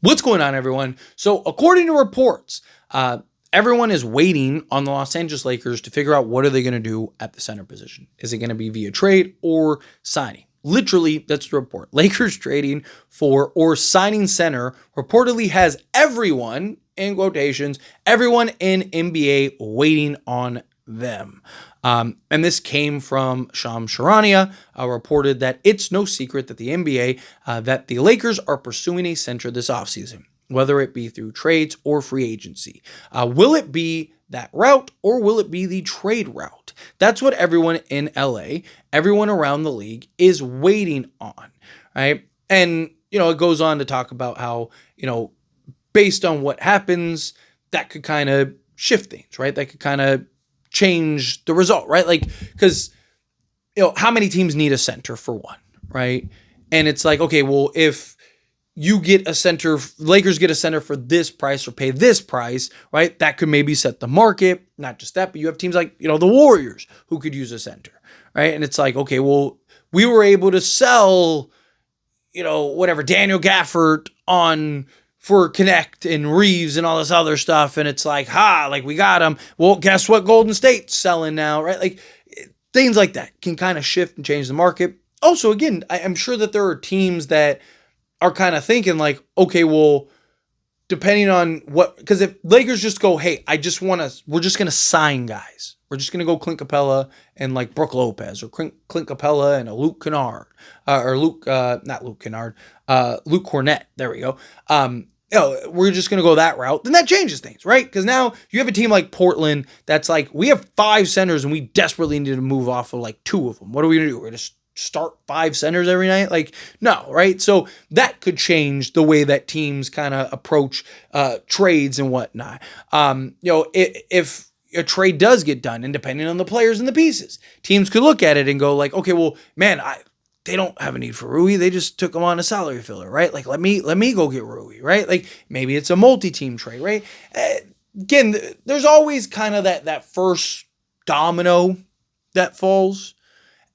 What's going on, everyone? So, according to reports, everyone is waiting on the Los Angeles Lakers to figure out what are they going to do at the center position. Is it going to be via trade or signing? Literally, that's the report. Lakers trading for or signing center reportedly has everyone, in quotations, everyone in NBA waiting on them. And this came from Shams Charania, reported that it's no secret that the NBA, that the Lakers are pursuing a center this offseason, whether it be through trades or free agency. Will it be that route or will it be the trade route? That's what everyone in LA, everyone around the league is waiting on, right? And, it goes on to talk about how, based on what happens, that could kind of shift things, right? That could kind of change the result, right? Like, because, how many teams need a center for one, right? And it's like, okay, well, if you get a center, Lakers get a center for this price or pay this price, right? That could maybe set the market. Not just that, but you have teams like, the Warriors who could use a center, right? And it's like, okay, well, we were able to sell, whatever, Daniel Gafford for Connect and Reeves and all this other stuff. And it's like, we got him. Well, guess what? Golden State's selling now, right? Like things like that can kind of shift and change the market. Also, again, I'm sure that there are teams that are kind of thinking like, okay, well, depending on what, because if Lakers just go, hey, we're just going to sign guys. We're just going to go Clint Capella and like Brook Lopez or Clint Capella and a Luke Kennard Luke Cornett. There we go. We're just going to go that route. Then that changes things, right? Because now you have a team like Portland that's like, we have 5 centers and we desperately need to move off of like 2 of them. What are we going to do? We're going to start 5 centers every night? Like, no, right? So that could change the way that teams kind of approach trades and whatnot. If a trade does get done, and depending on the players and the pieces, teams could look at it and go like, okay, well, man, they don't have a need for Rui. They just took him on a salary filler, right? Like, let me go get Rui, right? Like, maybe it's a multi-team trade, right? Again, there's always kind of that first domino that falls.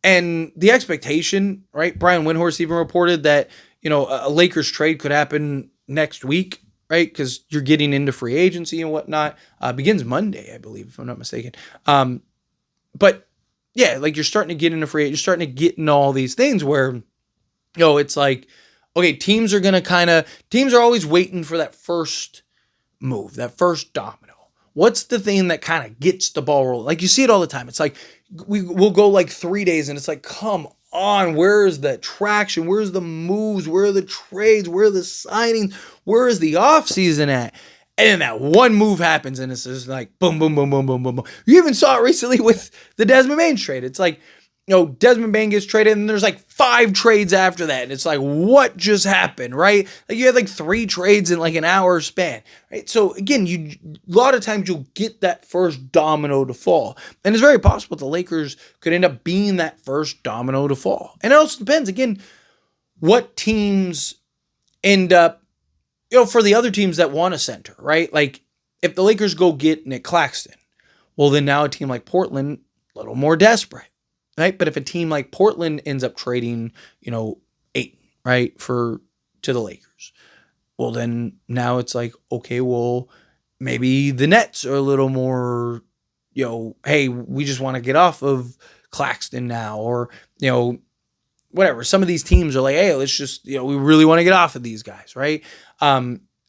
And the expectation, right? Brian Windhorst even reported that, a Lakers trade could happen next week, right? Because you're getting into free agency and whatnot. Begins Monday, I believe, if I'm not mistaken. But yeah, like you're starting to get into free, you're starting to get into all these things where, it's like, okay, teams are always waiting for that first move, that first domino. What's the thing that kind of gets the ball rolling? Like you see it all the time. It's like we'll go like 3 days and it's like, come on, where is the traction? Where's the moves? Where are the trades? Where are the signings? Where is the offseason at? And then that one move happens and it's just like boom, boom, boom, boom, boom, boom, boom. You even saw it recently with the Desmond Bain trade. It's like, Desmond Bain gets traded and there's like 5 trades after that. And it's like, what just happened, right? Like you had like 3 trades in like an hour span, right? So again, a lot of times you'll get that first domino to fall. And it's very possible the Lakers could end up being that first domino to fall. And it also depends, again, what teams end up, for the other teams that want a center, right? Like if the Lakers go get Nick Claxton, well, then now a team like Portland, a little more desperate. Right. But if a team like Portland ends up trading, Ayton, right, to the Lakers, well, then now it's like, okay, well, maybe the Nets are a little more, hey, we just want to get off of Claxton now, or, whatever. Some of these teams are like, hey, let's just, we really want to get off of these guys, right?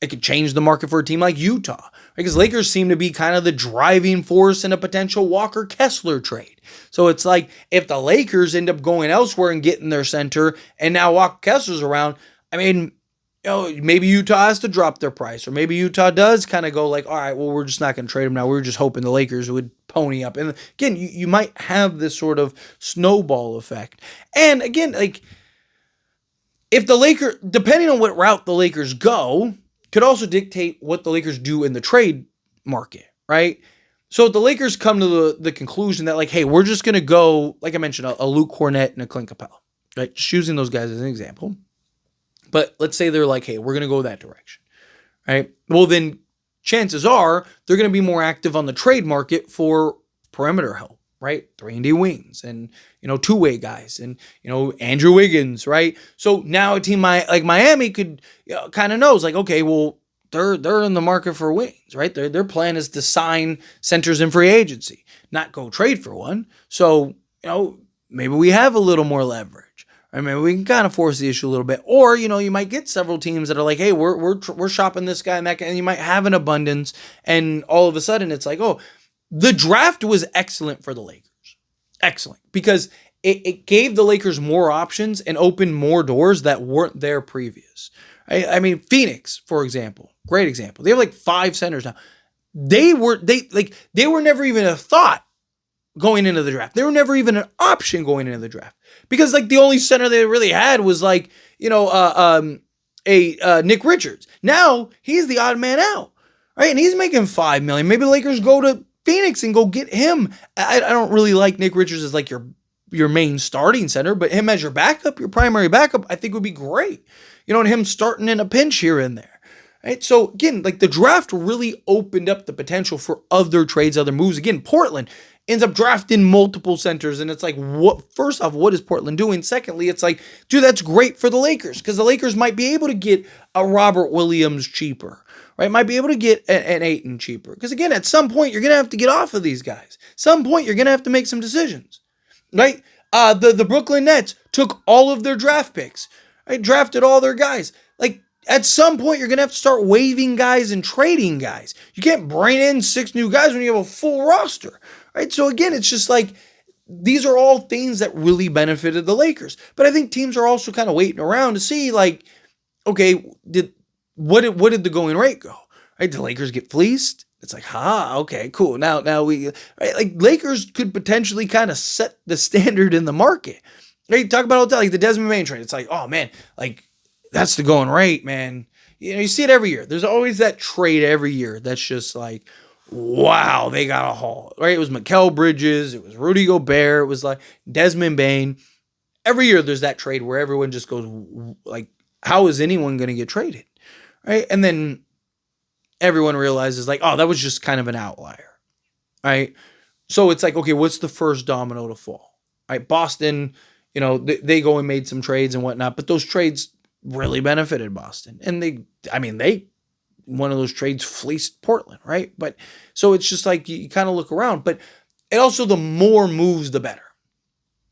It could change the market for a team like Utah, right? Because Lakers seem to be kind of the driving force in a potential Walker Kessler trade. So it's like if the Lakers end up going elsewhere and getting their center and now Walker Kessler's around, I mean, maybe Utah has to drop their price, or maybe Utah does kind of go like, all right, well, we're just not going to trade him now. We were just hoping the Lakers would pony up. And again, you might have this sort of snowball effect. And again, like if the Lakers, depending on what route the Lakers go, could also dictate what the Lakers do in the trade market, right? So if the Lakers come to the conclusion that like, hey, we're just going to go, like I mentioned, a Luke Cornett and a Clint Capella, right? Just using those guys as an example. But let's say they're like, hey, we're going to go that direction, right? Well, then chances are they're going to be more active on the trade market for perimeter help, right? 3-and-D wings and, two-way guys and, Andrew Wiggins, right? So now a team like Miami could kind of knows like, okay, well, they're in the market for wings, right? Their plan is to sign centers in free agency, not go trade for one. So, maybe we have a little more leverage. I mean, we can kind of force the issue a little bit, or you might get several teams that are like, "Hey, we're shopping this guy and that guy," and you might have an abundance, and all of a sudden it's like, "Oh, the draft was excellent for the Lakers, excellent because it gave the Lakers more options and opened more doors that weren't there previous." I mean, Phoenix, for example, great example. They have like 5 centers now. They were never even a thought going into the draft. They were never even an option going into the draft because like the only center they really had was like, Nick Richards. Now he's the odd man out, right? And he's making $5 million. Maybe the Lakers go to Phoenix and go get him. I don't really like Nick Richards as like your main starting center, but him as your backup, your primary backup, I think would be great. And him starting in a pinch here and there. Right? So again, like the draft really opened up the potential for other trades, other moves. Again, Portland ends up drafting multiple centers. And it's like, first off, what is Portland doing? Secondly, it's like, dude, that's great for the Lakers because the Lakers might be able to get a Robert Williams cheaper, right? Might be able to get an Ayton cheaper. Because again, at some point, you're going to have to get off of these guys. Some point, you're going to have to make some decisions, right? The Brooklyn Nets took all of their draft picks, right? Drafted all their guys. Like, at some point, you're going to have to start waiving guys and trading guys. You can't bring in 6 new guys when you have a full roster, right? So again, it's just like, these are all things that really benefited the Lakers. But I think teams are also kind of waiting around to see like, okay, what did the going rate go? Right? Did the Lakers get fleeced? It's like, okay, cool. Now we, right? Like Lakers could potentially kind of set the standard in the market. Right? Talk about all the time, like the Desmond Bain trade. It's like, oh man, like, that's the going rate, man. You see it every year. There's always that trade every year that's just like, wow, they got a haul, right? It was Mikal Bridges. It was Rudy Gobert. It was like Desmond Bain. Every year there's that trade where everyone just goes like, how is anyone going to get traded, right? And then everyone realizes like, oh, that was just kind of an outlier, right? So it's like, okay, what's the first domino to fall, right? Boston, they go and made some trades and whatnot, but those trades really benefited Boston. And they one of those trades fleeced Portland, right? But so it's just like you kind of look around, but it also, the more moves, the better.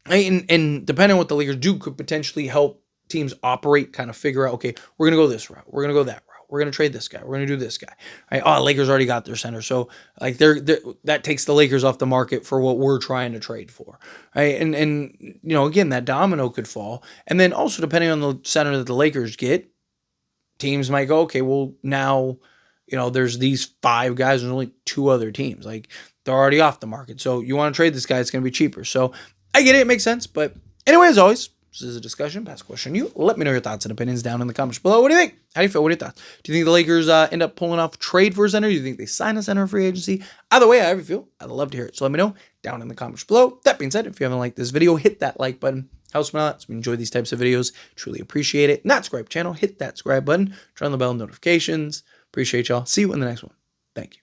Right? And depending on what the Lakers do could potentially help teams operate, kind of figure out, okay, we're going to go this route. We're going to go that route. We're going to trade this guy. We're going to do this guy. Right? Oh, Lakers already got their center. So like that takes the Lakers off the market for what we're trying to trade for. Right? And again, that domino could fall. And then also depending on the center that the Lakers get, teams might go, okay, well now, there's these 5 guys. There's only 2 other teams. Like they're already off the market. So you want to trade this guy, it's going to be cheaper. So I get it. It makes sense. But anyway, as always, this is a discussion. Pass a question to you. Let me know your thoughts and opinions down in the comments below. What do you think? How do you feel? What are your thoughts? Do you think the Lakers end up pulling off trade for a center? Do you think they sign a center free agency? Either way, however you feel, I'd love to hear it. So let me know down in the comments below. That being said, if you haven't liked this video, hit that like button. Helps me out. So we enjoy these types of videos. Truly appreciate it. Not subscribe channel. Hit that subscribe button. Turn on the bell notifications. Appreciate y'all. See you in the next one. Thank you.